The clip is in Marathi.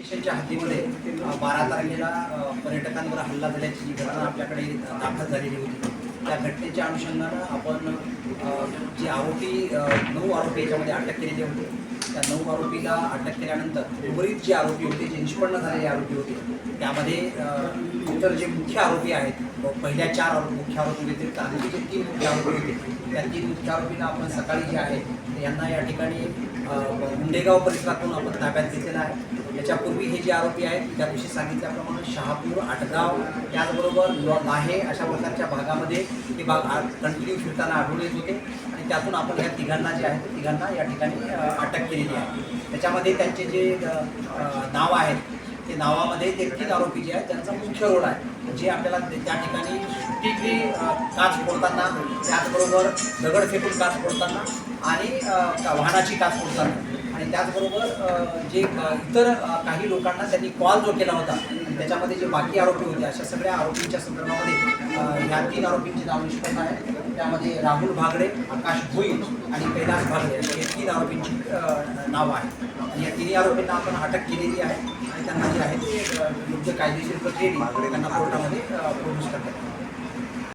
स्टेशनच्या हद्दीमध्ये 12 तारखेला पर्यटकांवर हल्ला झाल्याची जी घटना आपल्याकडे दाखल झालेली होती, त्या घटनेच्या अनुषंगानं आपण जे आरोपी 9 आरोपी याच्यामध्ये अटक केलेले होते. त्या 9 आरोपीला अटक केल्यानंतर उर्वरित जे आरोपी होते, जे निष्पन्न झालेले आरोपी होते, त्यामध्ये इतर जे मुख्य आरोपी आहेत, पहिल्या 4 मुख्य आरोपी व्यतिरिक्त आणखी जे 3 मुख्य आरोपी होते, त्या 3 मुख्य आरोपींना आपण सकाळी जे आहे यांना या ठिकाणी मुंडेगाव परिसरातून आपण ताब्यात घेतलेला आहे. याच्यापूर्वी हे जे आरोपी आहेत त्या दिवशी सांगितल्याप्रमाणे शहापूर, आटगाव त्याचबरोबर लाहे अशा प्रकारच्या भागामध्ये हे भाग कंटिन्यू फिरताना आढळून येत होते आणि त्यातून आपण ह्या तिघांना जे आहे तिघांना या ठिकाणी अटक केलेली आहे. त्याच्यामध्ये त्यांचे जे नाव आहेत ते नावामध्ये ते 3 आरोपी जे आहेत त्यांचा मुख्य रोल आहे, जे आपल्याला त्या ठिकाणी सुट्टीतली काच फोडताना, त्याचबरोबर दगड फेकून काच फोडताना आणि वाहनाची काच फोडताना आणि त्याचबरोबर जे इतर काही लोकांना त्यांनी कॉल जो केला होता त्याच्यामध्ये जे बाकी आरोपी होते अशा सगळ्या आरोपींच्या संदर्भामध्ये ह्या 3 आरोपींची नाव निष्पन्न आहे. त्यामध्ये राहुल भागडे, आकाश भोईर आणि कैलास भागडे हे 3 आरोपींची नावं आहेत आणि या 3 आरोपींना आपण अटक केलेली आहे आणि त्यांना जे आहे ते योग्य कायदेशीर प्रक्रियेने त्यांना कोर्टामध्ये प्रोड्यूस करतात.